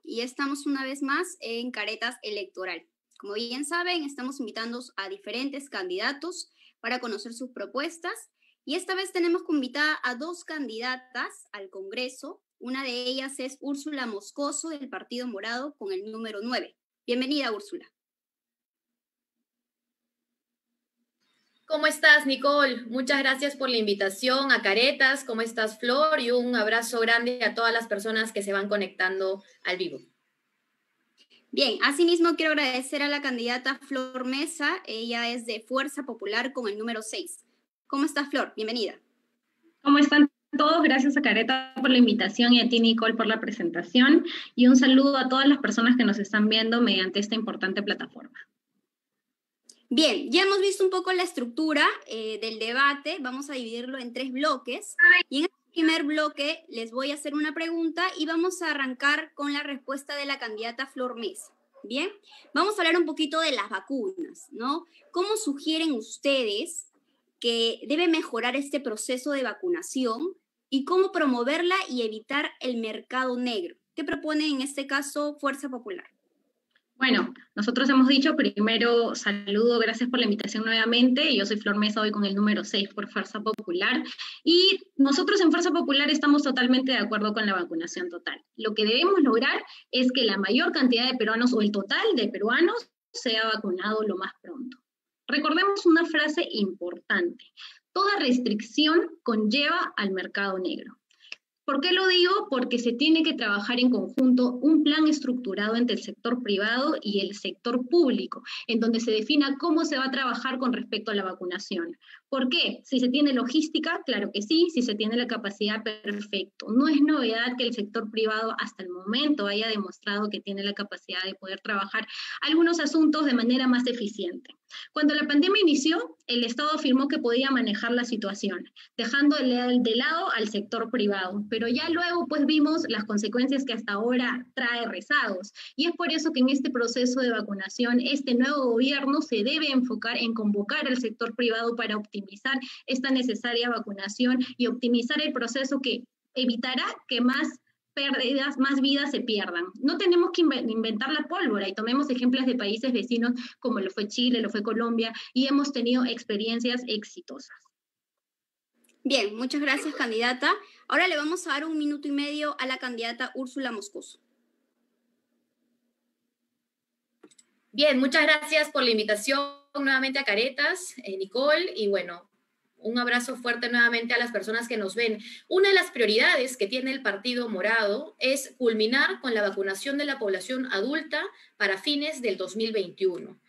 Y estamos una vez más en Caretas Electoral. Como bien saben, estamos invitando a diferentes candidatos para conocer sus propuestas y esta vez tenemos como invitada a dos candidatas al Congreso. Una de ellas es Úrsula Moscoso del Partido Morado con el número 9. Bienvenida, Úrsula. ¿Cómo estás, Nicole? Muchas gracias por la invitación a Caretas. ¿Cómo estás, Flor? Y un abrazo grande a todas las personas que se van conectando al vivo. Bien, asimismo quiero agradecer a la candidata Flor Mesa. Ella es de Fuerza Popular con el número 6. ¿Cómo estás, Flor? Bienvenida. ¿Cómo están todos? Gracias a Careta por la invitación y a ti, Nicole, por la presentación. Y un saludo a todas las personas que nos están viendo mediante esta importante plataforma. Bien, ya hemos visto un poco la estructura del debate. Vamos a dividirlo en 3 bloques. Y en el primer bloque les voy a hacer una pregunta y vamos a arrancar con la respuesta de la candidata Flor Mesa. Bien, vamos a hablar un poquito de las vacunas, ¿no? ¿Cómo sugieren ustedes que debe mejorar este proceso de vacunación y cómo promoverla y evitar el mercado negro? ¿Qué propone en este caso Fuerza Popular? Bueno, nosotros hemos dicho primero, saludo, gracias por la invitación nuevamente. Yo soy Flor Mesa, hoy con el número 6 por Fuerza Popular. Y nosotros en Fuerza Popular estamos totalmente de acuerdo con la vacunación total. Lo que debemos lograr es que la mayor cantidad de peruanos, o el total de peruanos, sea vacunado lo más pronto. Recordemos una frase importante. Toda restricción conlleva al mercado negro. ¿Por qué lo digo? Porque se tiene que trabajar en conjunto un plan estructurado entre el sector privado y el sector público, en donde se defina cómo se va a trabajar con respecto a la vacunación. ¿Por qué? Si se tiene logística, claro que sí, si se tiene la capacidad, perfecto. No es novedad que el sector privado hasta el momento haya demostrado que tiene la capacidad de poder trabajar algunos asuntos de manera más eficiente. Cuando la pandemia inició, el Estado afirmó que podía manejar la situación, dejando de lado al sector privado, pero ya luego pues vimos las consecuencias que hasta ahora trae rezagos, y es por eso que en este proceso de vacunación, este nuevo gobierno se debe enfocar en convocar al sector privado para optimizar esta necesaria vacunación y optimizar el proceso que evitará que más pérdidas, más vidas se pierdan. No tenemos que inventar la pólvora y tomemos ejemplos de países vecinos como lo fue Chile, lo fue Colombia y hemos tenido experiencias exitosas. Bien, muchas gracias, candidata. Ahora le vamos a dar 1 minuto y medio a la candidata Úrsula Moscoso. Bien, muchas gracias por la invitación nuevamente a Caretas, Nicole, y bueno, un abrazo fuerte nuevamente a las personas que nos ven. Una de las prioridades que tiene el Partido Morado es culminar con la vacunación de la población adulta para fines del 2021.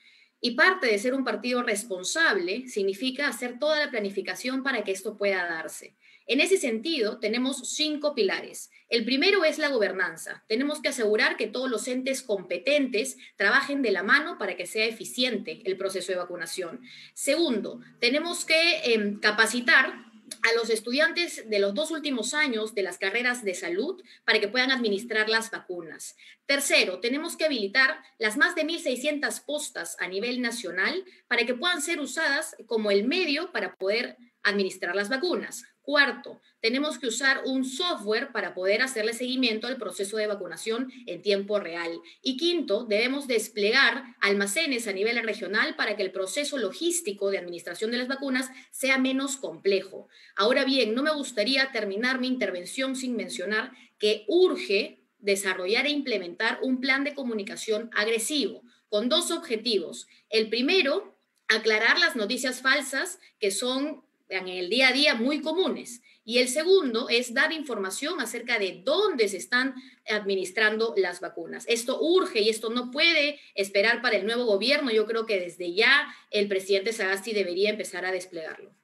Y parte de ser un partido responsable significa hacer toda la planificación para que esto pueda darse. En ese sentido, tenemos 5 pilares. El primero es la gobernanza. Tenemos que asegurar que todos los entes competentes trabajen de la mano para que sea eficiente el proceso de vacunación. Segundo, tenemos que capacitar a los estudiantes de los 2 últimos años de las carreras de salud para que puedan administrar las vacunas. Tercero, tenemos que habilitar las más de 1.600 postas a nivel nacional para que puedan ser usadas como el medio para poder administrar las vacunas. Cuarto, tenemos que usar un software para poder hacerle seguimiento al proceso de vacunación en tiempo real. Y quinto, debemos desplegar almacenes a nivel regional para que el proceso logístico de administración de las vacunas sea menos complejo. Ahora bien, no me gustaría terminar mi intervención sin mencionar que urge desarrollar e implementar un plan de comunicación agresivo con dos objetivos. El primero, aclarar las noticias falsas que son en el día a día muy comunes. Y el segundo es dar información acerca de dónde se están administrando las vacunas. Esto urge y esto no puede esperar para el nuevo gobierno. Yo creo que desde ya el presidente Sagasti debería empezar a desplegarlo.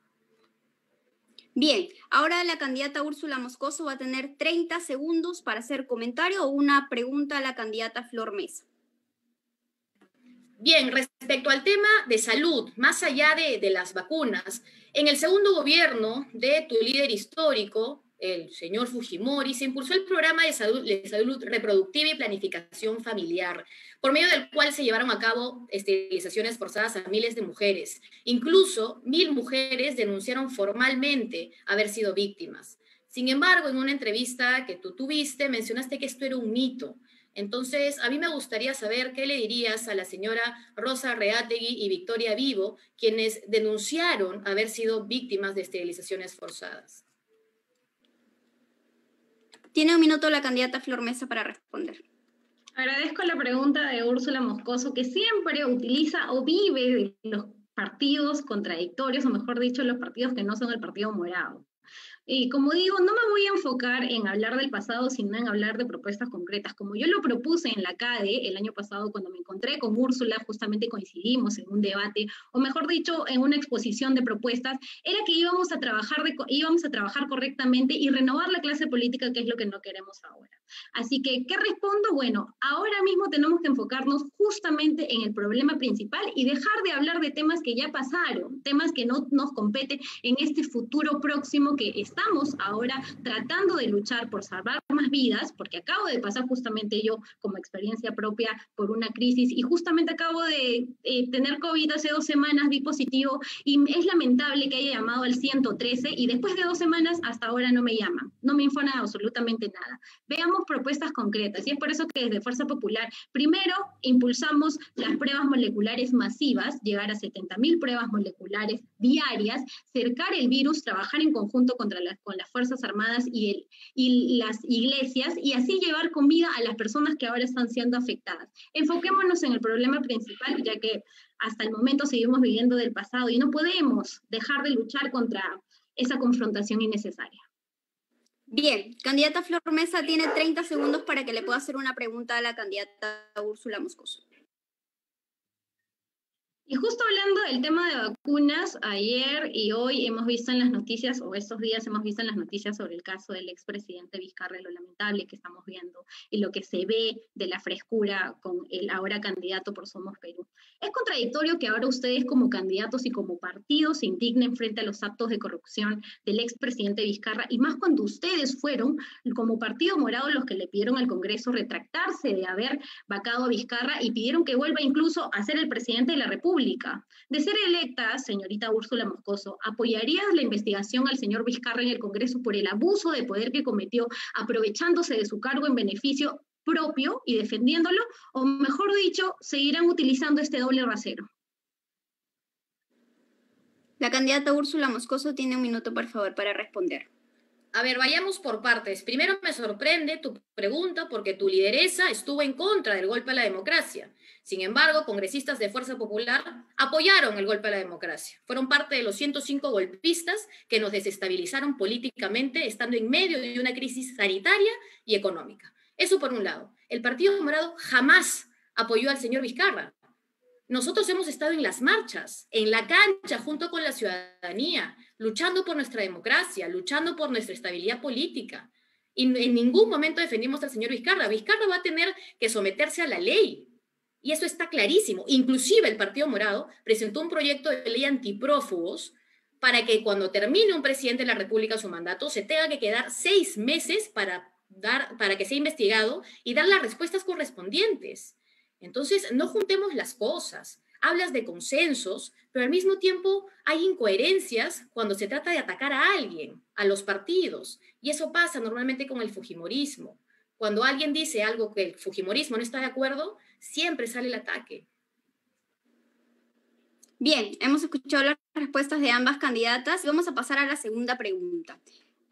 Bien, ahora la candidata Úrsula Moscoso va a tener 30 segundos para hacer comentario o una pregunta a la candidata Flor Mesa. Bien, respecto al tema de salud, más allá de las vacunas, en el segundo gobierno de tu líder histórico, el señor Fujimori, se impulsó el programa de salud reproductiva y planificación familiar, por medio del cual se llevaron a cabo esterilizaciones forzadas a miles de mujeres. Incluso 1.000 mujeres denunciaron formalmente haber sido víctimas. Sin embargo, en una entrevista que tú tuviste, mencionaste que esto era un mito. Entonces, a mí me gustaría saber qué le dirías a la señora Rosa Arreategui y Victoria Vivo, quienes denunciaron haber sido víctimas de esterilizaciones forzadas. Tiene un minuto la candidata Flor Mesa para responder. Agradezco la pregunta de Úrsula Moscoso, que siempre utiliza o vive de los partidos contradictorios, o mejor dicho, los partidos que no son el Partido Morado. Como digo, no me voy a enfocar en hablar del pasado, sino en hablar de propuestas concretas. Como yo lo propuse en la CADE el año pasado, cuando me encontré con Úrsula, justamente coincidimos en un debate, o mejor dicho, en una exposición de propuestas, era que íbamos a trabajar correctamente y renovar la clase política, que es lo que no queremos ahora. Así que, ¿qué respondo? Bueno, ahora mismo tenemos que enfocarnos justamente en el problema principal y dejar de hablar de temas que ya pasaron, temas que no nos competen en este futuro próximo que estamos ahora tratando de luchar por salvar más vidas, porque acabo de pasar justamente yo como experiencia propia por una crisis y justamente acabo de tener COVID hace 2 semanas, di positivo y es lamentable que haya llamado al 113 y después de 2 semanas hasta ahora no me llaman, no me informan absolutamente nada. Veamos propuestas concretas y es por eso que desde Fuerza Popular primero impulsamos las pruebas moleculares masivas, llegar a 70.000 pruebas moleculares diarias, cercar el virus, trabajar en conjunto con las Fuerzas Armadas y las iglesias y así llevar comida a las personas que ahora están siendo afectadas. Enfoquémonos en el problema principal, ya que hasta el momento seguimos viviendo del pasado y no podemos dejar de luchar contra esa confrontación innecesaria. Bien, candidata Flor Mesa tiene 30 segundos para que le pueda hacer una pregunta a la candidata Úrsula Moscoso. Y justo hablando del tema de vacunas, ayer y hoy hemos visto en las noticias, o estos días hemos visto en las noticias sobre el caso del expresidente Vizcarra, lo lamentable que estamos viendo y lo que se ve de la frescura con el ahora candidato por Somos Perú. Es contradictorio que ahora ustedes como candidatos y como partidos se indignen frente a los actos de corrupción del expresidente Vizcarra, y más cuando ustedes fueron como Partido Morado los que le pidieron al Congreso retractarse de haber vacado a Vizcarra y pidieron que vuelva incluso a ser el presidente de la República. De ser electa, señorita Úrsula Moscoso, ¿apoyarías la investigación al señor Vizcarra en el Congreso por el abuso de poder que cometió aprovechándose de su cargo en beneficio propio y defendiéndolo? O mejor dicho, ¿seguirán utilizando este doble rasero? La candidata Úrsula Moscoso tiene un minuto, por favor, para responder. A ver, vayamos por partes. Primero me sorprende tu pregunta porque tu lideresa estuvo en contra del golpe a la democracia. Sin embargo, congresistas de Fuerza Popular apoyaron el golpe a la democracia. Fueron parte de los 105 golpistas que nos desestabilizaron políticamente, estando en medio de una crisis sanitaria y económica. Eso por un lado. El Partido Morado jamás apoyó al señor Vizcarra. Nosotros hemos estado en las marchas, en la cancha, junto con la ciudadanía, luchando por nuestra democracia, luchando por nuestra estabilidad política. Y en ningún momento defendimos al señor Vizcarra. Vizcarra va a tener que someterse a la ley. Y eso está clarísimo. Inclusive el Partido Morado presentó un proyecto de ley antiprófugos para que cuando termine un presidente de la República su mandato se tenga que quedar 6 meses para que sea investigado y dar las respuestas correspondientes. Entonces, no juntemos las cosas. Hablas de consensos, pero al mismo tiempo hay incoherencias cuando se trata de atacar a alguien, a los partidos. Y eso pasa normalmente con el fujimorismo. Cuando alguien dice algo que el fujimorismo no está de acuerdo, siempre sale el ataque. Bien, hemos escuchado las respuestas de ambas candidatas y vamos a pasar a la segunda pregunta.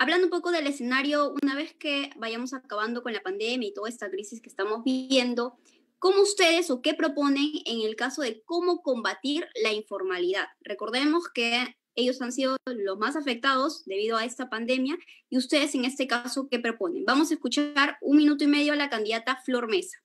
hablando un poco del escenario, una vez que vayamos acabando con la pandemia y toda esta crisis que estamos viviendo, ¿cómo ustedes o qué proponen en el caso de cómo combatir la informalidad? Recordemos que ellos han sido los más afectados debido a esta pandemia y ustedes en este caso, ¿qué proponen? Vamos a escuchar 1 minuto y medio a la candidata Flor Mesa.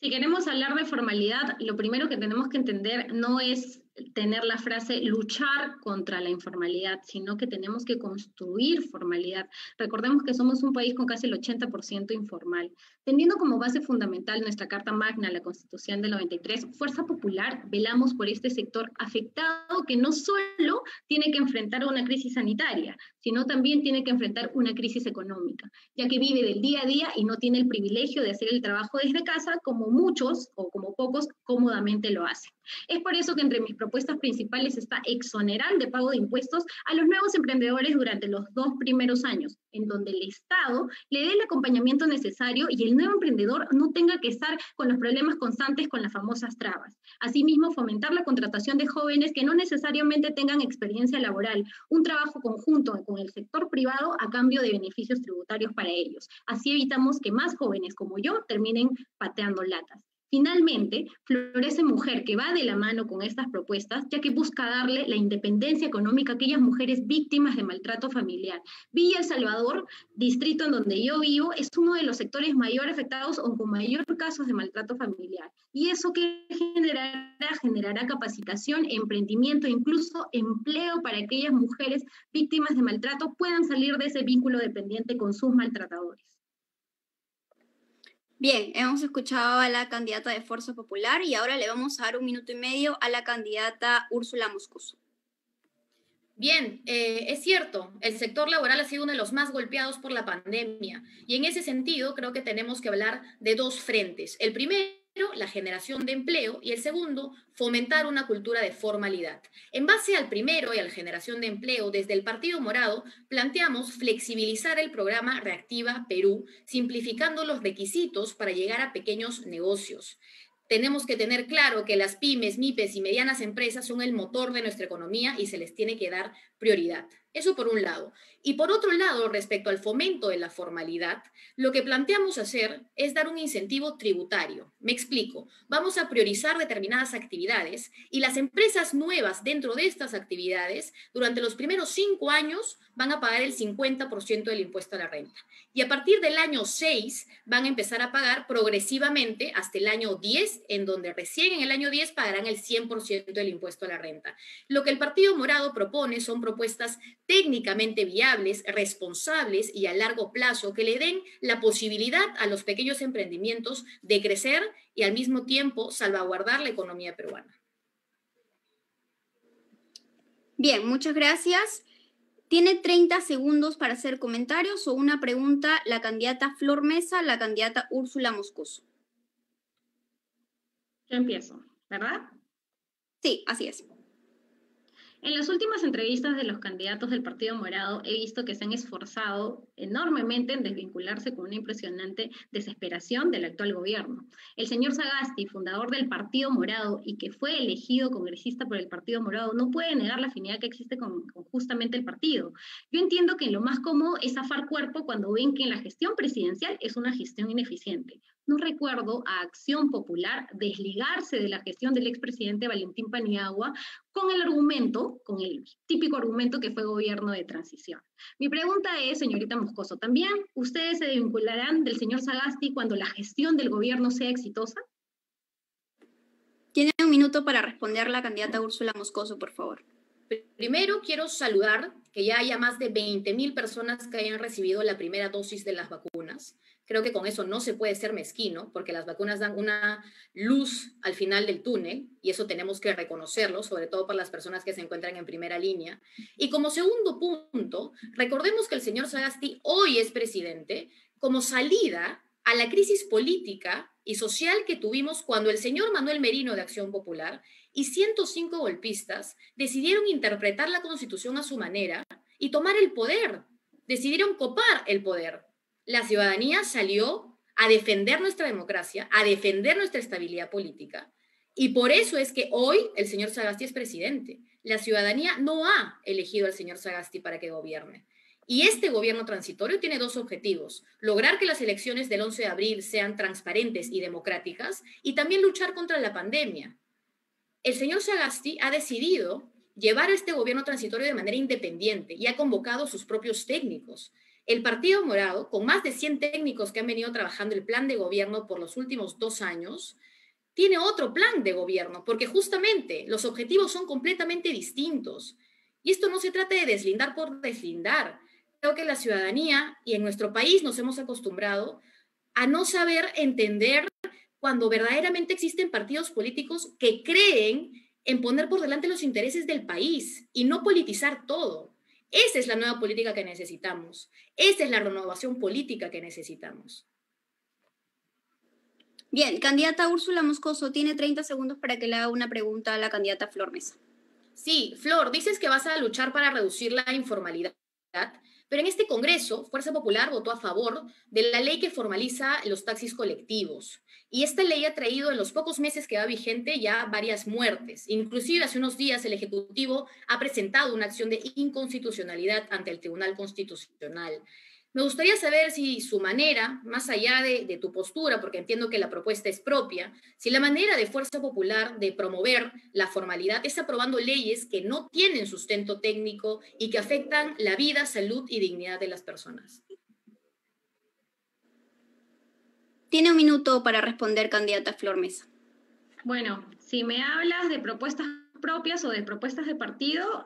Si queremos hablar de formalidad, lo primero que tenemos que entender no es tener la frase luchar contra la informalidad, sino que tenemos que construir formalidad. Recordemos que somos un país con casi el 80% informal. Teniendo como base fundamental nuestra Carta Magna, la Constitución del 93, Fuerza Popular, velamos por este sector afectado que no solo tiene que enfrentar una crisis sanitaria, sino también tiene que enfrentar una crisis económica, ya que vive del día a día y no tiene el privilegio de hacer el trabajo desde casa como muchos o como pocos cómodamente lo hacen. Es por eso que entre mis propuestas principales está exonerar de pago de impuestos a los nuevos emprendedores durante los 2 primeros años, en donde el Estado le dé el acompañamiento necesario y el nuevo emprendedor no tenga que estar con los problemas constantes con las famosas trabas. Asimismo, fomentar la contratación de jóvenes que no necesariamente tengan experiencia laboral, un trabajo conjunto con el sector privado a cambio de beneficios tributarios para ellos. Así evitamos que más jóvenes como yo terminen pateando latas. Finalmente, Florece Mujer, que va de la mano con estas propuestas, ya que busca darle la independencia económica a aquellas mujeres víctimas de maltrato familiar. Villa El Salvador, distrito en donde yo vivo, es uno de los sectores mayor afectados o con mayor casos de maltrato familiar. ¿Y eso qué generará? Generará capacitación, emprendimiento e incluso empleo para que aquellas mujeres víctimas de maltrato puedan salir de ese vínculo dependiente con sus maltratadores. Bien, hemos escuchado a la candidata de Fuerza Popular y ahora le vamos a dar 1 minuto y medio a la candidata Úrsula Moscoso. Bien, es cierto, el sector laboral ha sido uno de los más golpeados por la pandemia y en ese sentido creo que tenemos que hablar de 2 frentes. El primero, la generación de empleo y el segundo, fomentar una cultura de formalidad. En base al primero y a la generación de empleo, desde el Partido Morado planteamos flexibilizar el programa Reactiva Perú, simplificando los requisitos para llegar a pequeños negocios. Tenemos que tener claro que las pymes, MIPES y medianas empresas son el motor de nuestra economía y se les tiene que dar prioridad. Eso por un lado. Y por otro lado, respecto al fomento de la formalidad, lo que planteamos hacer es dar un incentivo tributario. Me explico. Vamos a priorizar determinadas actividades y las empresas nuevas dentro de estas actividades, durante los primeros 5 años, van a pagar el 50% del impuesto a la renta. Y a partir del año 6 van a empezar a pagar progresivamente hasta el año 10, en donde recién en el año 10 pagarán el 100% del impuesto a la renta. Lo que el Partido Morado propone son propuestas técnicamente viables, responsables y a largo plazo que le den la posibilidad a los pequeños emprendimientos de crecer y al mismo tiempo salvaguardar la economía peruana. Bien, muchas gracias. Tiene 30 segundos para hacer comentarios o una pregunta la candidata Flor Mesa, la candidata Úrsula Moscoso. Yo empiezo, ¿verdad? Sí, así es. En las últimas entrevistas de los candidatos del Partido Morado he visto que se han esforzado enormemente en desvincularse con una impresionante desesperación del actual gobierno. El señor Sagasti, fundador del Partido Morado y que fue elegido congresista por el Partido Morado, no puede negar la afinidad que existe con justamente el partido. Yo entiendo que lo más cómodo es zafar cuerpo cuando ven que la gestión presidencial es una gestión ineficiente. No recuerdo a Acción Popular desligarse de la gestión del expresidente Valentín Paniagua con el típico argumento que fue gobierno de transición. Mi pregunta es, señorita Moscoso, ¿también ustedes se desvincularán del señor Sagasti cuando la gestión del gobierno sea exitosa? Tiene 1 minuto para responder la candidata Úrsula Moscoso, por favor. Primero quiero saludar que ya haya más de 20.000 personas que hayan recibido la primera dosis de las vacunas. Creo que con eso no se puede ser mezquino, porque las vacunas dan una luz al final del túnel, y eso tenemos que reconocerlo, sobre todo para las personas que se encuentran en primera línea. Y como segundo punto, recordemos que el señor Sagasti hoy es presidente como salida a la crisis política y social que tuvimos cuando el señor Manuel Merino de Acción Popular y 105 golpistas decidieron interpretar la Constitución a su manera y tomar el poder, decidieron copar el poder. La ciudadanía salió a defender nuestra democracia, a defender nuestra estabilidad política, y por eso es que hoy el señor Sagasti es presidente. la ciudadanía no ha elegido al señor Sagasti para que gobierne. Y este gobierno transitorio tiene dos objetivos: lograr que las elecciones del 11 de abril sean transparentes y democráticas, y también luchar contra la pandemia. El señor Sagasti ha decidido llevar a este gobierno transitorio de manera independiente y ha convocado sus propios técnicos. El Partido Morado, con más de 100 técnicos que han venido trabajando el plan de gobierno por los últimos 2 años, tiene otro plan de gobierno, porque justamente los objetivos son completamente distintos. Y esto no se trata de deslindar por deslindar. Creo que la ciudadanía y en nuestro país nos hemos acostumbrado a no saber entender cuando verdaderamente existen partidos políticos que creen en poner por delante los intereses del país y no politizar todo. Esa es la nueva política que necesitamos. Esa es la renovación política que necesitamos. Bien, candidata Úrsula Moscoso, tiene 30 segundos para que le haga una pregunta a la candidata Flor Mesa. Sí, Flor, dices que vas a luchar para reducir la informalidad, pero en este Congreso, Fuerza Popular votó a favor de la ley que formaliza los taxis colectivos. Y esta ley ha traído en los pocos meses que va vigente ya varias muertes. Inclusive hace unos días el Ejecutivo ha presentado una acción de inconstitucionalidad ante el Tribunal Constitucional. Me gustaría saber si su manera, más allá de tu postura, porque entiendo que la propuesta es propia, si la manera de Fuerza Popular de promover la formalidad es aprobando leyes que no tienen sustento técnico y que afectan la vida, salud y dignidad de las personas. Tiene un minuto para responder, candidata Flor Mesa. Bueno, si me hablas de propuestas propias o de propuestas de partido,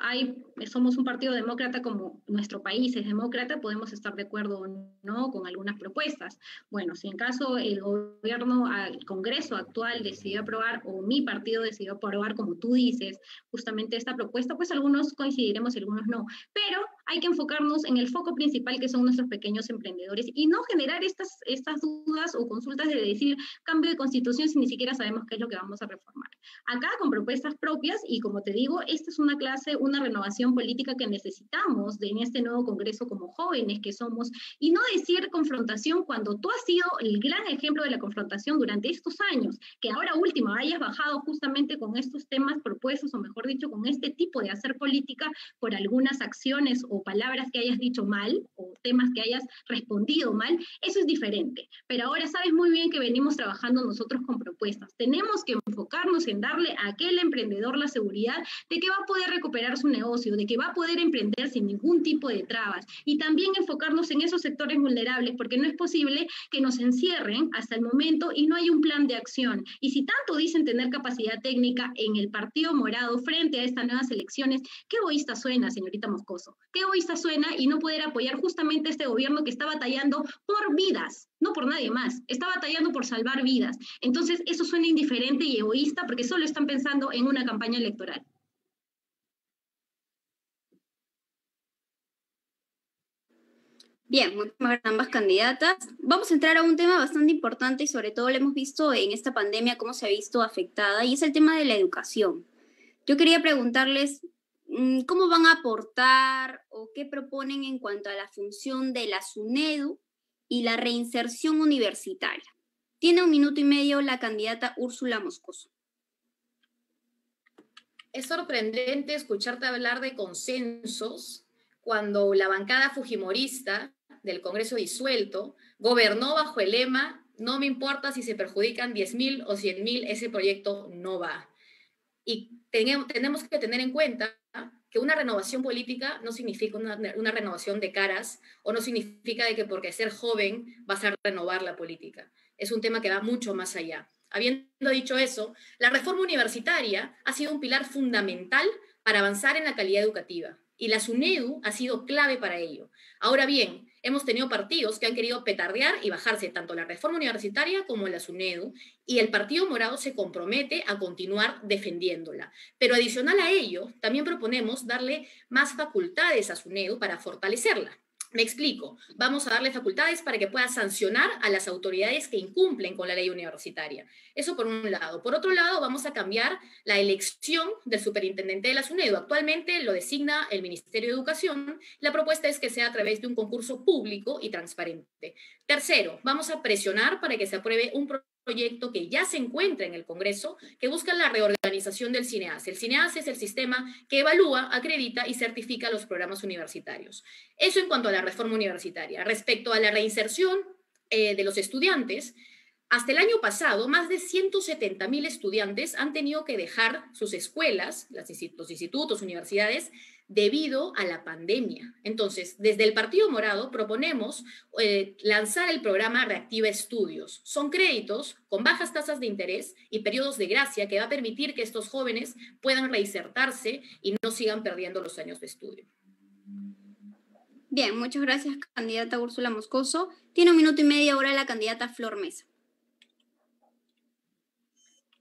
somos un partido demócrata, como nuestro país es demócrata, podemos estar de acuerdo o no con algunas propuestas. Bueno, si en caso el gobierno, el Congreso actual decidió aprobar, o mi partido decidió aprobar, como tú dices, justamente esta propuesta, pues algunos coincidiremos y algunos no. Pero hay que enfocarnos en el foco principal, que son nuestros pequeños emprendedores, y no generar estas dudas o consultas de decir cambio de constitución si ni siquiera sabemos qué es lo que vamos a reformar. Acá con propuestas propias, y como te digo, esta es una renovación política que necesitamos en este nuevo Congreso como jóvenes que somos, y no decir confrontación cuando tú has sido el gran ejemplo de la confrontación durante estos años, que ahora último hayas bajado justamente con estos temas propuestos, o mejor dicho, con este tipo de hacer política por algunas acciones o palabras que hayas dicho mal, o temas que hayas respondido mal, eso es diferente. Pero ahora sabes muy bien que venimos trabajando nosotros con propuestas. Tenemos que enfocarnos en darle a aquel emprendedor la seguridad de que va a poder recuperar su negocio, de que va a poder emprender sin ningún tipo de trabas, y también enfocarnos en esos sectores vulnerables, porque no es posible que nos encierren hasta el momento y no hay un plan de acción. Y si tanto dicen tener capacidad técnica en el Partido Morado frente a estas nuevas elecciones, qué egoísta suena, señorita Moscoso, qué egoísta suena, y no poder apoyar justamente este gobierno que está batallando por vidas, no por nadie más, está batallando por salvar vidas. Entonces eso suena indiferente y egoísta, porque solo están pensando en una campaña electoral. Bien, muchas gracias a ambas candidatas. Vamos a entrar a un tema bastante importante y sobre todo lo hemos visto en esta pandemia, cómo se ha visto afectada, y es el tema de la educación. Yo quería preguntarles cómo van a aportar o qué proponen en cuanto a la función de la SUNEDU y la reinserción universitaria. Tiene 1 minuto y medio la candidata Úrsula Moscoso. Es sorprendente escucharte hablar de consensos cuando la bancada fujimorista del Congreso disuelto gobernó bajo el lema: no me importa si se perjudican 10.000 o 100.000, ese proyecto no va. Y tenemos que tener en cuenta que una renovación política no significa una renovación de caras, o no significa de que porque ser joven vas a renovar la política. Es un tema que va mucho más allá. Habiendo dicho eso, la reforma universitaria ha sido un pilar fundamental para avanzar en la calidad educativa, y la SUNEDU ha sido clave para ello. Ahora bien, hemos tenido partidos que han querido petardear y bajarse tanto la reforma universitaria como la SUNEDU, y el Partido Morado se compromete a continuar defendiéndola. Pero adicional a ello, también proponemos darle más facultades a SUNEDU para fortalecerla. Me explico. Vamos a darle facultades para que pueda sancionar a las autoridades que incumplen con la ley universitaria. Eso por un lado. Por otro lado, vamos a cambiar la elección del superintendente de la SUNEDU. Actualmente lo designa el Ministerio de Educación. La propuesta es que sea a través de un concurso público y transparente. Tercero, vamos a presionar para que se apruebe un proyecto que ya se encuentra en el Congreso que busca la reorganización del CINEACE. El CINEACE es el sistema que evalúa, acredita y certifica los programas universitarios. Eso en cuanto a la reforma universitaria. Respecto a la reinserción de los estudiantes, hasta el año pasado, más de 170.000 estudiantes han tenido que dejar sus escuelas, los institutos, universidades, debido a la pandemia. Entonces, desde el Partido Morado proponemos lanzar el programa Reactiva Estudios. Son créditos con bajas tasas de interés y periodos de gracia que va a permitir que estos jóvenes puedan reinsertarse y no sigan perdiendo los años de estudio. Bien, muchas gracias, candidata Úrsula Moscoso. Tiene 1 minuto y medio ahora la candidata Flor Mesa.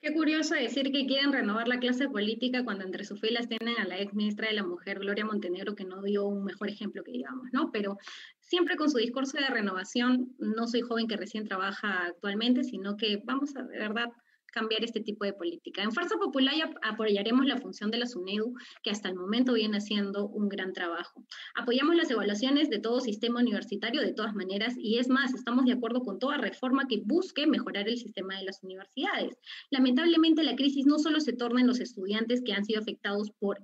Qué curioso decir que quieren renovar la clase política cuando entre sus filas tienen a la ex ministra de la Mujer, Gloria Montenegro, que no dio un mejor ejemplo que digamos, ¿no? Pero siempre con su discurso de renovación, no soy joven que recién trabaja actualmente, sino que vamos a, de verdad, cambiar este tipo de política. En Fuerza Popular apoyaremos la función de la SUNEDU, que hasta el momento viene haciendo un gran trabajo. Apoyamos las evaluaciones de todo sistema universitario de todas maneras, y es más, estamos de acuerdo con toda reforma que busque mejorar el sistema de las universidades. Lamentablemente, la crisis no solo se torna en los estudiantes que han sido afectados por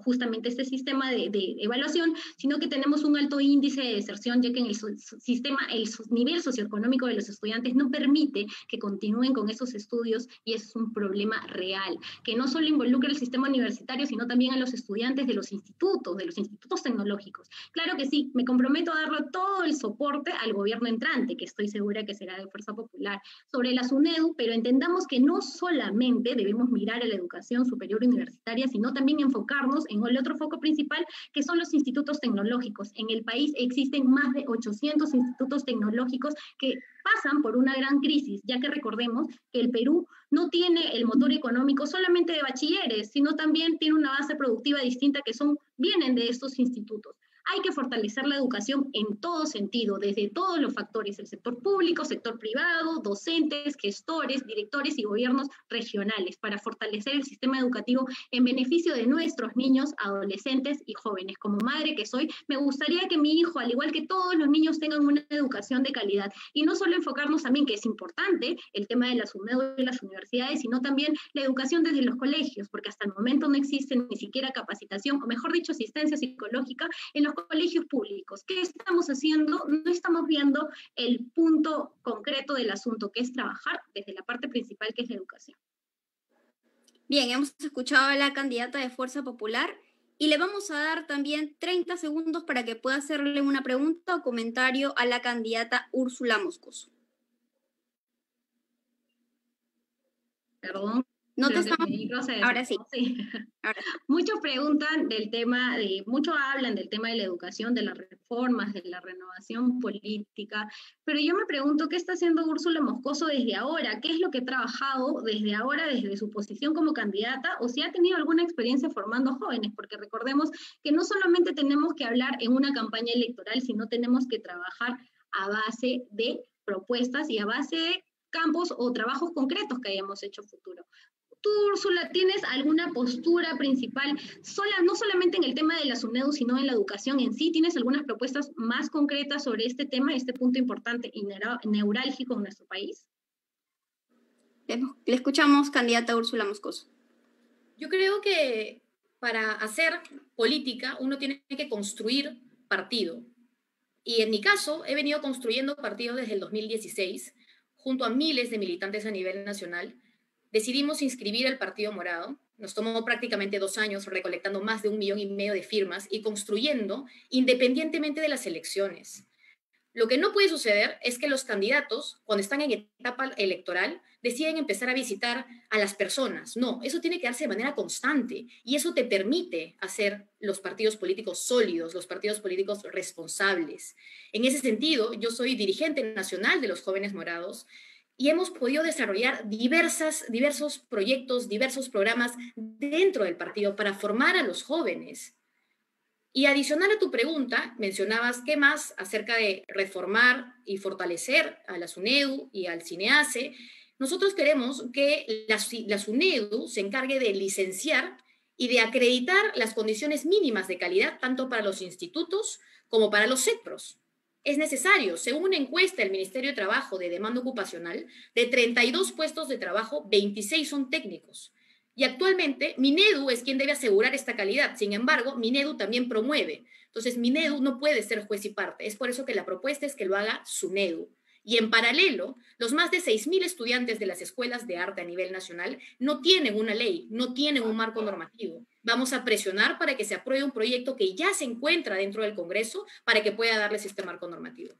justamente este sistema de evaluación, sino que tenemos un alto índice de deserción, ya que en el sistema, el nivel socioeconómico de los estudiantes no permite que continúen con esos estudios, y es un problema real, que no solo involucra el sistema universitario, sino también a los estudiantes de los institutos tecnológicos. Claro que sí, me comprometo a darle todo el soporte al gobierno entrante, que estoy segura que será de Fuerza Popular, sobre la SUNEDU, pero entendamos que no solamente debemos mirar a la educación superior universitaria, sino también enfocarnos en el otro foco principal, que son los institutos tecnológicos. En el país existen más de 800 institutos tecnológicos que pasan por una gran crisis, ya que recordemos que el Perú no tiene el motor económico solamente de bachilleres, sino también tiene una base productiva distinta que vienen de estos institutos. Hay que fortalecer la educación en todo sentido, desde todos los factores, el sector público, sector privado, docentes, gestores, directores y gobiernos regionales, para fortalecer el sistema educativo en beneficio de nuestros niños, adolescentes y jóvenes. Como madre que soy, me gustaría que mi hijo, al igual que todos los niños, tengan una educación de calidad, y no solo enfocarnos también, que es importante, el tema de la SUNEDU y las universidades, sino también la educación desde los colegios, porque hasta el momento no existe ni siquiera capacitación, o mejor dicho, asistencia psicológica en los colegios públicos. ¿Qué estamos haciendo? No estamos viendo el punto concreto del asunto, que es trabajar desde la parte principal, que es la educación. Bien, hemos escuchado a la candidata de Fuerza Popular y le vamos a dar también 30 segundos para que pueda hacerle una pregunta o comentario a la candidata Úrsula Moscoso. Perdón. No te estamos... Ahora sí. Ahora. Muchos preguntan del tema, muchos hablan del tema de la educación, de las reformas, de la renovación política, pero yo me pregunto qué está haciendo Úrsula Moscoso desde ahora, qué es lo que ha trabajado desde ahora, desde su posición como candidata, o si ha tenido alguna experiencia formando jóvenes, porque recordemos que no solamente tenemos que hablar en una campaña electoral, sino tenemos que trabajar a base de propuestas y a base de campos o trabajos concretos que hayamos hecho futuro. ¿Tú, Úrsula, tienes alguna postura principal, no solamente en el tema de la SUNEDU, sino en la educación en sí? ¿Tienes algunas propuestas más concretas sobre este tema, este punto importante y neurálgico en nuestro país? Le escuchamos, candidata Úrsula Moscoso. Yo creo que para hacer política uno tiene que construir partido. Y en mi caso, he venido construyendo partido desde el 2016, junto a miles de militantes a nivel nacional. Decidimos inscribir el Partido Morado. Nos tomó prácticamente 2 años recolectando más de 1,5 millones de firmas y construyendo independientemente de las elecciones. Lo que no puede suceder es que los candidatos, cuando están en etapa electoral, deciden empezar a visitar a las personas. No, eso tiene que darse de manera constante, y eso te permite hacer los partidos políticos sólidos, los partidos políticos responsables. En ese sentido, yo soy dirigente nacional de los Jóvenes Morados, y hemos podido desarrollar diversos proyectos, diversos programas dentro del partido para formar a los jóvenes. Y adicional a tu pregunta, mencionabas qué más acerca de reformar y fortalecer a la SUNEDU y al CINEACE. Nosotros queremos que la SUNEDU se encargue de licenciar y de acreditar las condiciones mínimas de calidad, tanto para los institutos como para los centros. Es necesario, según una encuesta del Ministerio de Trabajo de demanda ocupacional, de 32 puestos de trabajo, 26 son técnicos. Y actualmente Minedu es quien debe asegurar esta calidad. Sin embargo, Minedu también promueve. Entonces, Minedu no puede ser juez y parte. Es por eso que la propuesta es que lo haga Sunedu. Y en paralelo, los más de 6.000 estudiantes de las escuelas de arte a nivel nacional no tienen una ley, no tienen un marco normativo. Vamos a presionar para que se apruebe un proyecto que ya se encuentra dentro del Congreso para que pueda darles este marco normativo.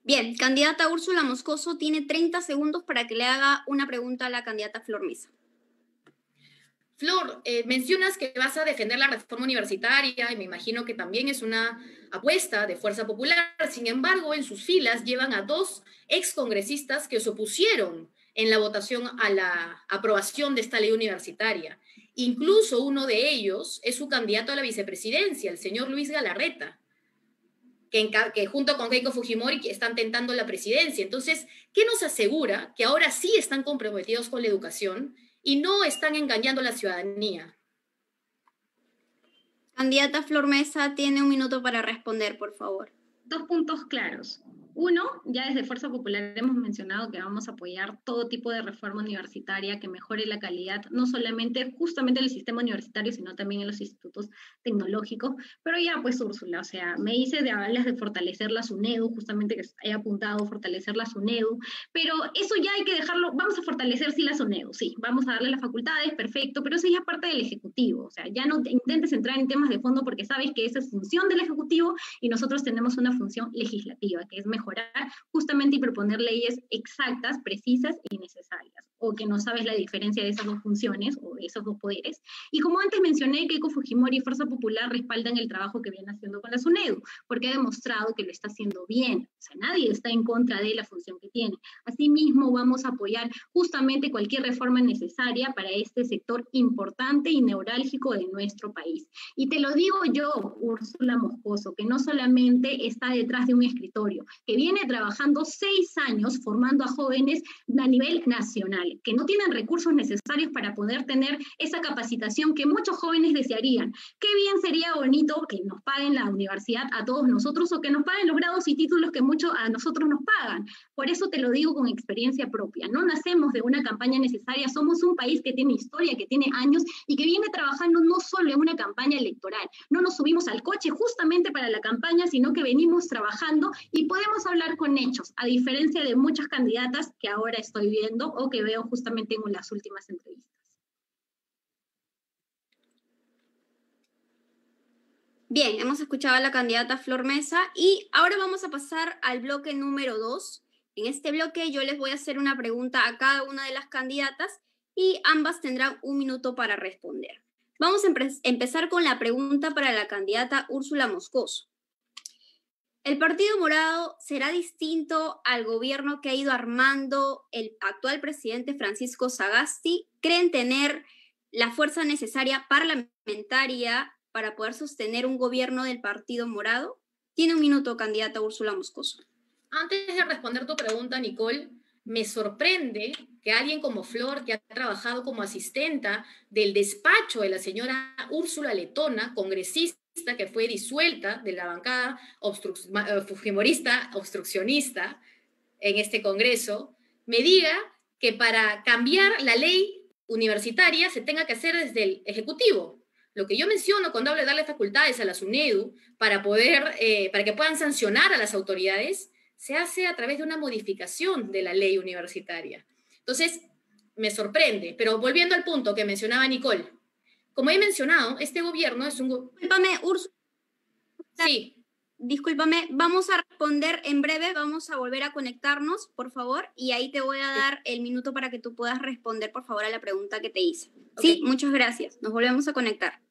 Bien, candidata Úrsula Moscoso tiene 30 segundos para que le haga una pregunta a la candidata Flor Mesa. Flor, mencionas que vas a defender la reforma universitaria y me imagino que también es una apuesta de Fuerza Popular. Sin embargo, en sus filas llevan a 2 excongresistas que se opusieron en la votación a la aprobación de esta ley universitaria. Incluso uno de ellos es su candidato a la vicepresidencia, el señor Luis Galarreta, que junto con Keiko Fujimori están tentando la presidencia. Entonces, ¿qué nos asegura que ahora sí están comprometidos con la educación y no están engañando a la ciudadanía? Candidata Flor Mesa tiene 1 minuto para responder, por favor. 2 puntos claros. 1, ya desde Fuerza Popular hemos mencionado que vamos a apoyar todo tipo de reforma universitaria que mejore la calidad, no solamente justamente en el sistema universitario, sino también en los institutos tecnológicos. Pero ya, pues, Úrsula, o sea, me hablas de fortalecer la SUNEDU, justamente que he apuntado fortalecer la SUNEDU, pero eso ya hay que dejarlo, vamos a fortalecer sí la SUNEDU, sí, vamos a darle las facultades, perfecto, pero eso ya es parte del Ejecutivo, o sea, ya no intentes entrar en temas de fondo porque sabes que esa es función del Ejecutivo y nosotros tenemos una función legislativa, que es mejorar justamente y proponer leyes exactas, precisas y necesarias, o que no sabes la diferencia de esas 2 funciones o de esos 2 poderes. Y como antes mencioné, Keiko Fujimori y Fuerza Popular respaldan el trabajo que viene haciendo con la SUNEDU, porque ha demostrado que lo está haciendo bien, o sea, nadie está en contra de la función que tiene. Asimismo, vamos a apoyar justamente cualquier reforma necesaria para este sector importante y neurálgico de nuestro país. Y te lo digo yo, Úrsula Moscoso, que no solamente está detrás de un escritorio, que viene trabajando 6 años formando a jóvenes a nivel nacional, que no tienen recursos necesarios para poder tener esa capacitación que muchos jóvenes desearían. Qué bien sería bonito que nos paguen la universidad a todos nosotros o que nos paguen los grados y títulos que muchos a nosotros nos pagan. Por eso te lo digo con experiencia propia. No nacemos de una campaña necesaria, somos un país que tiene historia, que tiene años y que viene trabajando no solo en una campaña electoral. No nos subimos al coche justamente para la campaña, sino que venimos trabajando y podemos hablar con hechos, a diferencia de muchas candidatas que ahora estoy viendo o que veo justamente en las últimas entrevistas. Bien, hemos escuchado a la candidata Flor Mesa y ahora vamos a pasar al bloque número 2. En este bloque yo les voy a hacer una pregunta a cada una de las candidatas y ambas tendrán 1 minuto para responder. Vamos a empezar con la pregunta para la candidata Úrsula Moscoso. ¿El Partido Morado será distinto al gobierno que ha ido armando el actual presidente Francisco Sagasti? ¿Creen tener la fuerza necesaria parlamentaria para poder sostener un gobierno del Partido Morado? Tiene 1 minuto, candidata Úrsula Moscoso. Antes de responder tu pregunta, Nicole, me sorprende que alguien como Flor, que ha trabajado como asistenta del despacho de la señora Úrsula Letona, congresista, que fue disuelta de la bancada fujimorista obstruccionista en este Congreso, me diga que para cambiar la ley universitaria se tenga que hacer desde el Ejecutivo. Lo que yo menciono cuando hablo de darle facultades a la SUNEDU para que puedan sancionar a las autoridades, se hace a través de una modificación de la ley universitaria. Entonces, me sorprende, pero volviendo al punto que mencionaba Nicole, como he mencionado, este gobierno es un... Discúlpame, Úrsula. Sí. Discúlpame, vamos a responder en breve, vamos a volver a conectarnos, por favor, y ahí te voy a dar el minuto para que tú puedas responder, por favor, a la pregunta que te hice. Okay. Sí, muchas gracias. Nos volvemos a conectar.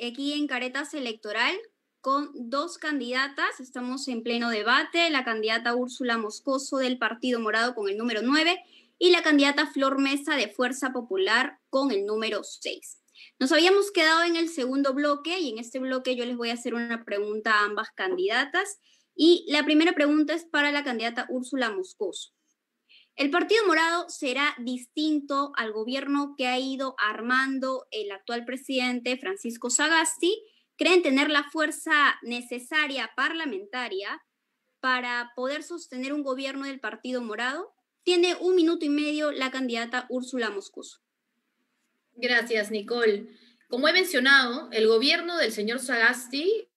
aquí en Caretas Electoral con dos candidatas. Estamos en pleno debate, la candidata Úrsula Moscoso del Partido Morado con el número 9 y la candidata Flor Mesa de Fuerza Popular con el número 6. Nos habíamos quedado en el segundo bloque y en este bloque yo les voy a hacer una pregunta a ambas candidatas y la primera pregunta es para la candidata Úrsula Moscoso. ¿El Partido Morado será distinto al gobierno que ha ido armando el actual presidente Francisco Sagasti? ¿Creen tener la fuerza necesaria parlamentaria para poder sostener un gobierno del Partido Morado? Tiene 1 minuto y medio la candidata Úrsula Moscoso. Gracias, Nicole. Como he mencionado, el gobierno del señor Sagasti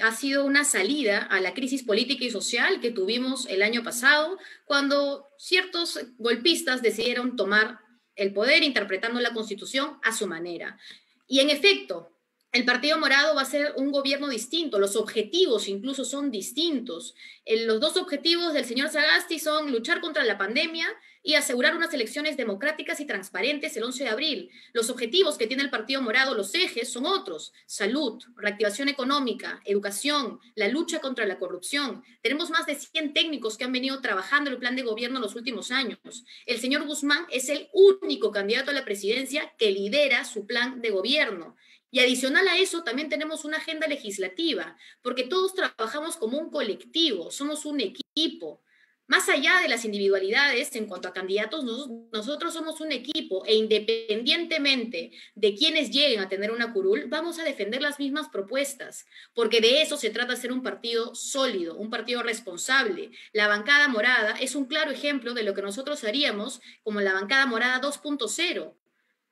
ha sido una salida a la crisis política y social que tuvimos el año pasado, cuando ciertos golpistas decidieron tomar el poder interpretando la Constitución a su manera. Y en efecto, el Partido Morado va a ser un gobierno distinto, los objetivos incluso son distintos. Los dos objetivos del señor Sagasti son luchar contra la pandemia y asegurar unas elecciones democráticas y transparentes el 11 de abril. Los objetivos que tiene el Partido Morado, los ejes, son otros: salud, reactivación económica, educación, la lucha contra la corrupción. Tenemos más de 100 técnicos que han venido trabajando el plan de gobierno en los últimos años. El señor Guzmán es el único candidato a la presidencia que lidera su plan de gobierno. Y adicional a eso, también tenemos una agenda legislativa, porque todos trabajamos como un colectivo, somos un equipo. Más allá de las individualidades, en cuanto a candidatos, nosotros somos un equipo e independientemente de quienes lleguen a tener una curul, vamos a defender las mismas propuestas, porque de eso se trata de ser un partido sólido, un partido responsable. La bancada morada es un claro ejemplo de lo que nosotros haríamos como la bancada morada 2.0.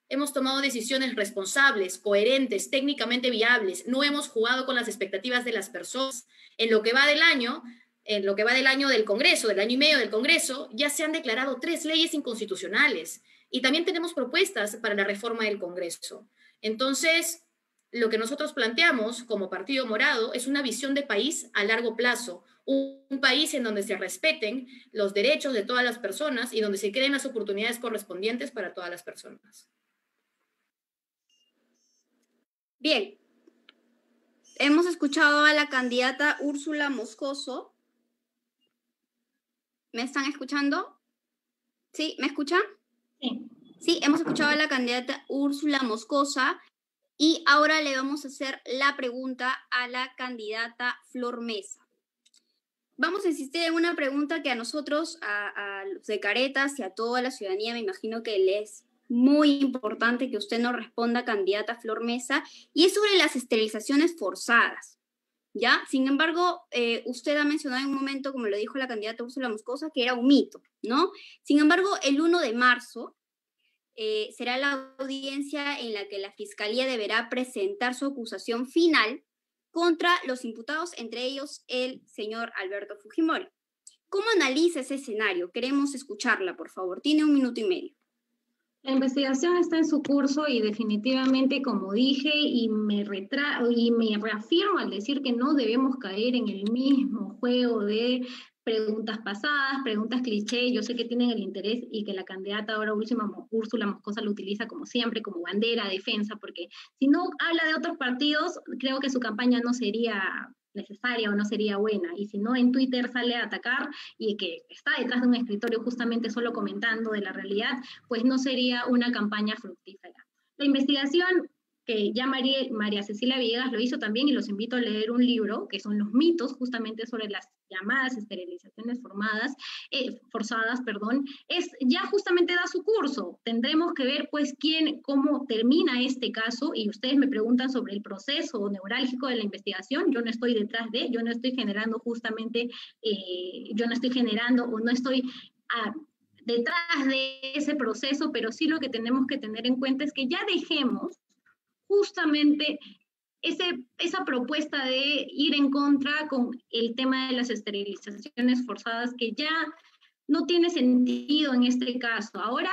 Hemos tomado decisiones responsables, coherentes, técnicamente viables. No hemos jugado con las expectativas de las personas. En lo que va del año del Congreso, del año y medio del Congreso, ya se han declarado 3 leyes inconstitucionales. Y también tenemos propuestas para la reforma del Congreso. Entonces, lo que nosotros planteamos como Partido Morado es una visión de país a largo plazo. Un país en donde se respeten los derechos de todas las personas y donde se creen las oportunidades correspondientes para todas las personas. Bien, hemos escuchado a la candidata Úrsula Moscoso. ¿Me están escuchando? ¿Sí? ¿Me escuchan? Sí. Sí, hemos escuchado a la candidata Úrsula Moscosa y ahora le vamos a hacer la pregunta a la candidata Flor Mesa. Vamos a insistir en una pregunta que a nosotros, a los de Caretas y a toda la ciudadanía, me imagino que les muy importante que usted nos responda, candidata Flor Mesa, y es sobre las esterilizaciones forzadas, ¿ya? Sin embargo, usted ha mencionado en un momento, como lo dijo la candidata Úrsula Moscosa, que era un mito, ¿no? Sin embargo, el 1 de marzo será la audiencia en la que la Fiscalía deberá presentar su acusación final contra los imputados, entre ellos el señor Alberto Fujimori. ¿Cómo analiza ese escenario? Queremos escucharla, por favor. Tiene 1 minuto y medio. La investigación está en su curso y definitivamente, como dije, y me reafirmo al decir que no debemos caer en el mismo juego de preguntas pasadas, preguntas cliché. Yo sé que tienen el interés y que la candidata ahora Úrsula Moscosa lo utiliza como siempre, como bandera, defensa, porque si no habla de otros partidos, creo que su campaña no sería necesaria o no sería buena, y si no en Twitter sale a atacar y que está detrás de un escritorio justamente solo comentando de la realidad, pues no sería una campaña fructífera. La investigación que ya María Cecilia Villegas lo hizo también, y los invito a leer un libro, que son los mitos justamente sobre las llamadas esterilizaciones forzadas, ya justamente da su curso. Tendremos que ver pues cómo termina este caso, y ustedes me preguntan sobre el proceso neurálgico de la investigación. Yo no estoy detrás yo no estoy generando justamente, yo no estoy generando o no estoy detrás de ese proceso, pero sí lo que tenemos que tener en cuenta es que ya dejemos justamente esa propuesta de ir en contra con el tema de las esterilizaciones forzadas, que ya no tiene sentido en este caso. Ahora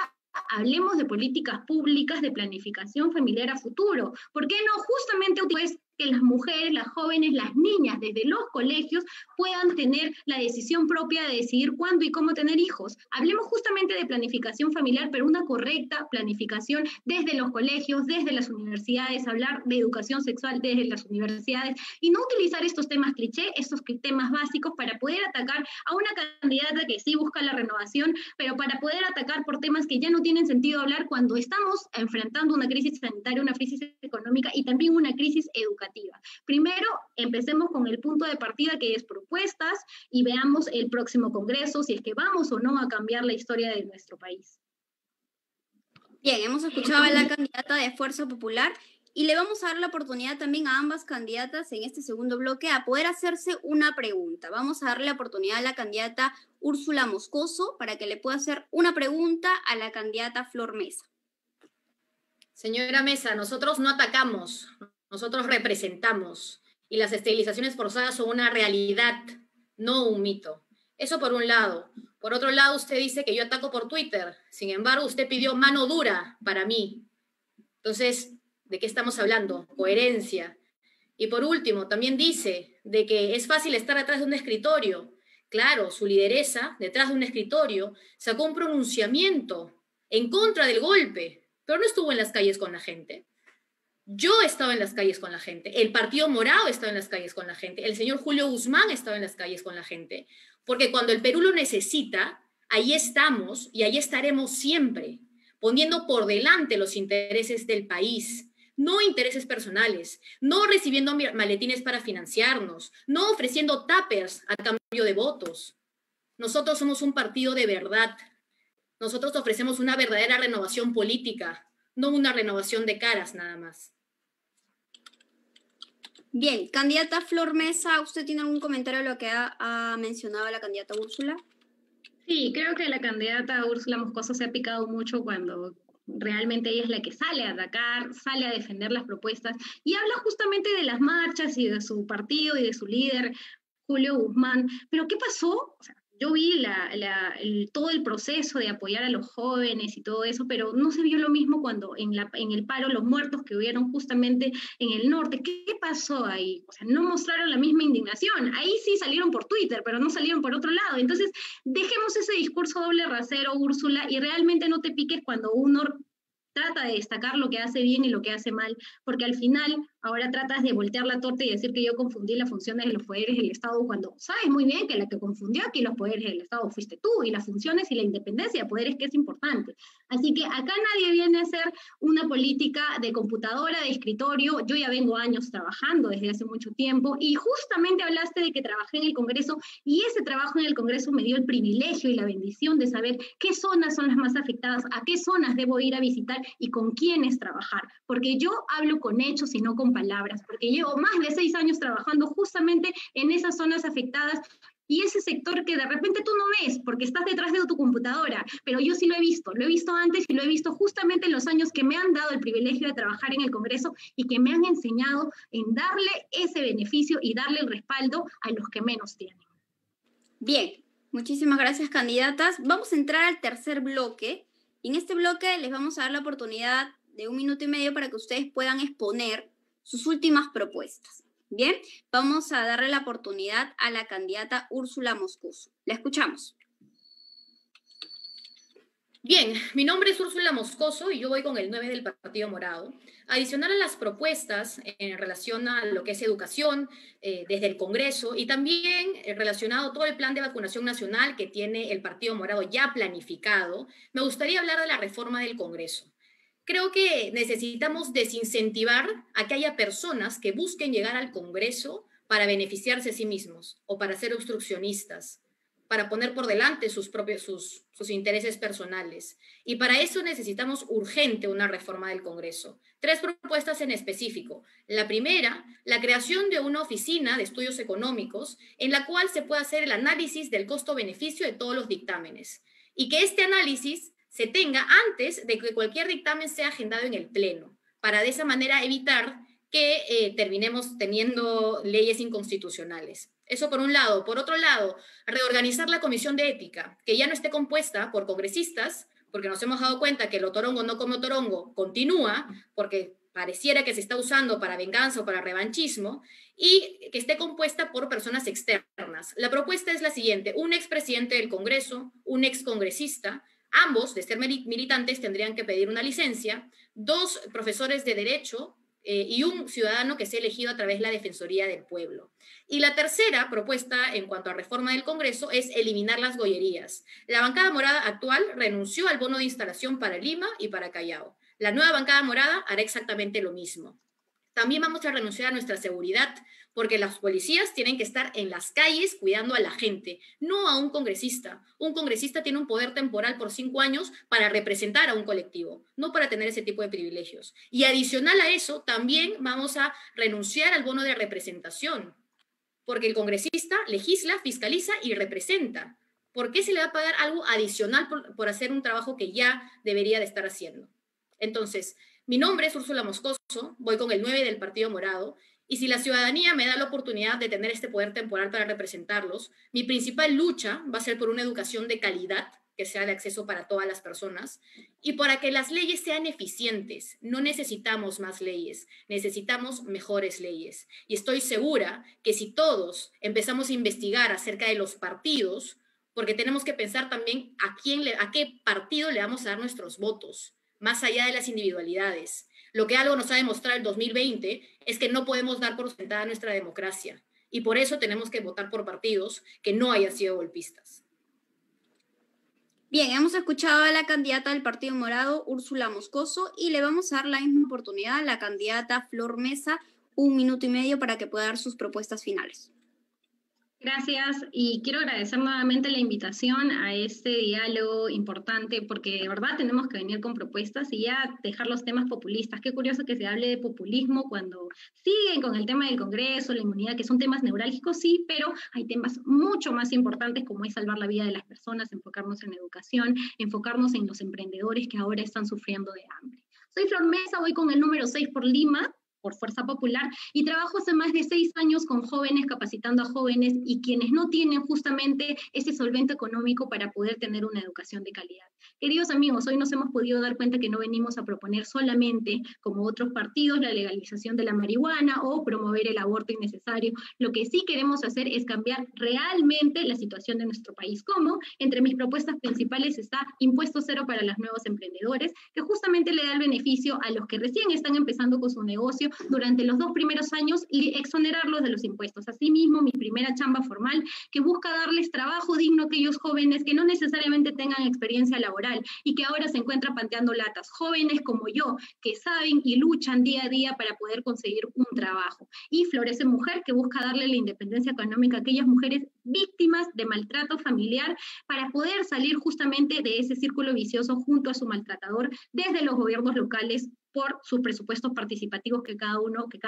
hablemos de políticas públicas de planificación familiar a futuro. ¿Por qué no justamente pues que las mujeres, las jóvenes, las niñas desde los colegios puedan tener la decisión propia de decidir cuándo y cómo tener hijos. Hablemos justamente de planificación familiar, pero una correcta planificación desde los colegios, desde las universidades, hablar de educación sexual desde las universidades y no utilizar estos temas cliché, estos temas básicos para poder atacar a una candidata que sí busca la renovación, pero para poder atacar por temas que ya no tienen sentido hablar cuando estamos enfrentando una crisis sanitaria, una crisis económica y también una crisis educativa. Primero, empecemos con el punto de partida que es propuestas y veamos el próximo Congreso si es que vamos o no a cambiar la historia de nuestro país. Bien, hemos escuchado a la candidata de Fuerza Popular y le vamos a dar la oportunidad también a ambas candidatas en este segundo bloque a poder hacerse una pregunta. Vamos a darle la oportunidad a la candidata Úrsula Moscoso para que le pueda hacer una pregunta a la candidata Flor Mesa. Señora Mesa, nosotros no atacamos, nosotros representamos y las esterilizaciones forzadas son una realidad, no un mito. Eso por un lado. Por otro lado, usted dice que yo ataco por Twitter. Sin embargo, usted pidió mano dura para mí. Entonces, ¿de qué estamos hablando? Coherencia. Y por último, también dice de que es fácil estar atrás de un escritorio. Claro, su lideresa, detrás de un escritorio, sacó un pronunciamiento en contra del golpe, pero no estuvo en las calles con la gente. Yo estaba en las calles con la gente, el Partido Morado estaba en las calles con la gente, el señor Julio Guzmán estaba en las calles con la gente, porque cuando el Perú lo necesita, ahí estamos y ahí estaremos siempre, poniendo por delante los intereses del país, no intereses personales, no recibiendo maletines para financiarnos, no ofreciendo tuppers a cambio de votos. Nosotros somos un partido de verdad. Nosotros ofrecemos una verdadera renovación política, no una renovación de caras nada más. Bien, candidata Flor Mesa, ¿usted tiene algún comentario a lo que ha mencionado la candidata Úrsula? Sí, creo que la candidata Úrsula Moscoso se ha picado mucho cuando realmente ella es la que sale a atacar, sale a defender las propuestas y habla justamente de las marchas y de su partido y de su líder, Julio Guzmán. Pero ¿qué pasó? O sea, yo vi todo el proceso de apoyar a los jóvenes y todo eso, pero no se vio lo mismo cuando en el paro, los muertos que hubieron justamente en el norte. ¿Qué pasó ahí? O sea, no mostraron la misma indignación. Ahí sí salieron por Twitter, pero no salieron por otro lado. Entonces, dejemos ese discurso doble rasero, Úrsula, y realmente no te piques cuando uno trata de destacar lo que hace bien y lo que hace mal, porque al final ahora tratas de voltear la torta y decir que yo confundí las funciones de los poderes del Estado cuando sabes muy bien que la que confundió aquí los poderes del Estado fuiste tú y las funciones y la independencia de poderes que es importante. Así que acá nadie viene a hacer una política de computadora, de escritorio. Yo ya vengo años trabajando desde hace mucho tiempo y justamente hablaste de que trabajé en el Congreso y ese trabajo en el Congreso me dio el privilegio y la bendición de saber qué zonas son las más afectadas, a qué zonas debo ir a visitar y con quiénes trabajar, porque yo hablo con hechos y no con palabras, porque llevo más de 6 años trabajando justamente en esas zonas afectadas y ese sector que de repente tú no ves porque estás detrás de tu computadora, pero yo sí lo he visto antes y lo he visto justamente en los años que me han dado el privilegio de trabajar en el Congreso y que me han enseñado en darle ese beneficio y darle el respaldo a los que menos tienen. Bien, muchísimas gracias, candidatas. Vamos a entrar al tercer bloque. Y en este bloque les vamos a dar la oportunidad de 1 minuto y medio para que ustedes puedan exponer sus últimas propuestas. Bien, vamos a darle la oportunidad a la candidata Úrsula Moscoso. La escuchamos. Bien, mi nombre es Úrsula Moscoso y yo voy con el 9 del Partido Morado. Adicional a las propuestas en relación a lo que es educación desde el Congreso y también relacionado a todo el plan de vacunación nacional que tiene el Partido Morado ya planificado, me gustaría hablar de la reforma del Congreso. Creo que necesitamos desincentivar a que haya personas que busquen llegar al Congreso para beneficiarse a sí mismos o para ser obstruccionistas, para poner por delante sus intereses personales. Y para eso necesitamos urgente una reforma del Congreso. 3 propuestas en específico. La primera, la creación de una oficina de estudios económicos en la cual se pueda hacer el análisis del costo-beneficio de todos los dictámenes. Y que este análisis se tenga antes de que cualquier dictamen sea agendado en el Pleno, para de esa manera evitar que terminemos teniendo leyes inconstitucionales. Eso por un lado. Por otro lado, reorganizar la Comisión de Ética, que ya no esté compuesta por congresistas, porque nos hemos dado cuenta que el otorongo no come otorongo continúa, porque pareciera que se está usando para venganza o para revanchismo, y que esté compuesta por personas externas. La propuesta es la siguiente: un expresidente del Congreso, un excongresista, ambos, de ser militantes, tendrían que pedir una licencia, 2 profesores de Derecho y un ciudadano que sea elegido a través de la Defensoría del Pueblo. Y la tercera propuesta en cuanto a reforma del Congreso es eliminar las gollerías. La bancada morada actual renunció al bono de instalación para Lima y para Callao. La nueva bancada morada hará exactamente lo mismo. También vamos a renunciar a nuestra seguridad, porque los policías tienen que estar en las calles cuidando a la gente, no a un congresista. Un congresista tiene un poder temporal por 5 años para representar a un colectivo, no para tener ese tipo de privilegios. Y adicional a eso, también vamos a renunciar al bono de representación, porque el congresista legisla, fiscaliza y representa. ¿Por qué se le va a pagar algo adicional por hacer un trabajo que ya debería de estar haciendo? Entonces, mi nombre es Úrsula Moscoso, voy con el 9 del Partido Morado, y si la ciudadanía me da la oportunidad de tener este poder temporal para representarlos, mi principal lucha va a ser por una educación de calidad, que sea de acceso para todas las personas, y para que las leyes sean eficientes. No necesitamos más leyes, necesitamos mejores leyes. Y estoy segura que si todos empezamos a investigar acerca de los partidos, porque tenemos que pensar también a qué partido le vamos a dar nuestros votos, más allá de las individualidades. Lo que algo nos ha demostrado el 2020 es que no podemos dar por sentada nuestra democracia, y por eso tenemos que votar por partidos que no hayan sido golpistas. Bien, hemos escuchado a la candidata del Partido Morado, Úrsula Moscoso, y le vamos a dar la misma oportunidad a la candidata Flor Mesa, 1 minuto y medio para que pueda dar sus propuestas finales. Gracias, y quiero agradecer nuevamente la invitación a este diálogo importante, porque de verdad tenemos que venir con propuestas y ya dejar los temas populistas. Qué curioso que se hable de populismo cuando siguen con el tema del Congreso, la inmunidad, que son temas neurálgicos, sí, pero hay temas mucho más importantes como es salvar la vida de las personas, enfocarnos en educación, enfocarnos en los emprendedores que ahora están sufriendo de hambre. Soy Flor Mesa, voy con el número 6 por Lima, por Fuerza Popular, y trabajo hace más de 6 años con jóvenes, capacitando a jóvenes y quienes no tienen justamente ese solvente económico para poder tener una educación de calidad. Queridos amigos, hoy nos hemos podido dar cuenta que no venimos a proponer solamente, como otros partidos, la legalización de la marihuana o promover el aborto innecesario. Lo que sí queremos hacer es cambiar realmente la situación de nuestro país. ¿Cómo? Entre mis propuestas principales está impuesto cero para los nuevos emprendedores, que justamente le da el beneficio a los que recién están empezando con su negocio durante los 2 primeros años y exonerarlos de los impuestos. Asimismo, mi primera chamba formal, que busca darles trabajo digno a aquellos jóvenes que no necesariamente tengan experiencia laboral y que ahora se encuentran pateando latas. Jóvenes como yo, que saben y luchan día a día para poder conseguir un trabajo. Y Florece Mujer, que busca darle la independencia económica a aquellas mujeres víctimas de maltrato familiar para poder salir justamente de ese círculo vicioso junto a su maltratador desde los gobiernos locales por sus presupuestos participativos que cada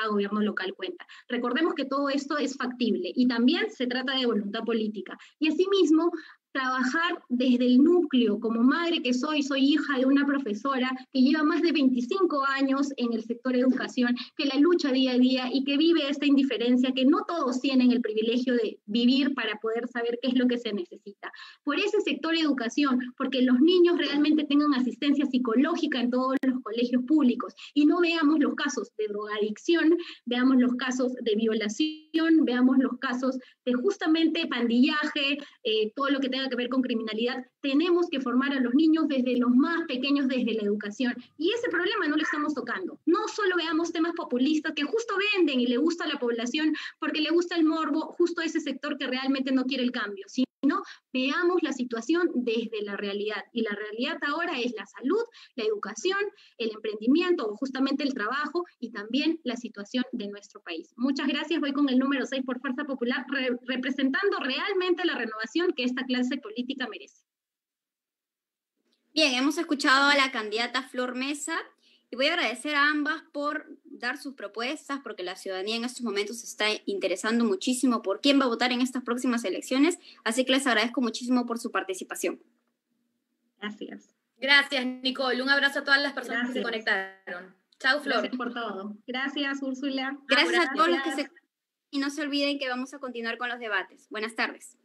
gobierno local cuenta. Recordemos que todo esto es factible y también se trata de voluntad política. Y asimismo, trabajar desde el núcleo. Como madre que soy hija de una profesora que lleva más de 25 años en el sector educación, que la lucha día a día y que vive esta indiferencia, que no todos tienen el privilegio de vivir para poder saber qué es lo que se necesita. Por ese sector educación, porque los niños realmente tengan asistencia psicológica en todos los colegios públicos y no veamos los casos de drogadicción, veamos los casos de violación, veamos los casos de justamente pandillaje, todo lo que tenga que ver con criminalidad. Tenemos que formar a los niños desde los más pequeños, desde la educación. Y ese problema no lo estamos tocando. No solo veamos temas populistas que justo venden y le gusta a la población porque le gusta el morbo, justo a ese sector que realmente no quiere el cambio, sino veamos la situación desde la realidad. Y la realidad ahora es la salud, la educación, el emprendimiento o justamente el trabajo y también la situación de nuestro país. Muchas gracias. Voy con el número 6 por Fuerza Popular, representando realmente la renovación que esta clase política merece. Bien, hemos escuchado a la candidata Flor Mesa y voy a agradecer a ambas por dar sus propuestas, porque la ciudadanía en estos momentos se está interesando muchísimo por quién va a votar en estas próximas elecciones, así que les agradezco muchísimo por su participación. Gracias. Gracias, Nicole. Un abrazo a todas las personas que se conectaron. Chao, Flor. Gracias por todo. Gracias, Úrsula. Gracias a todos los que se... Y no se olviden que vamos a continuar con los debates. Buenas tardes.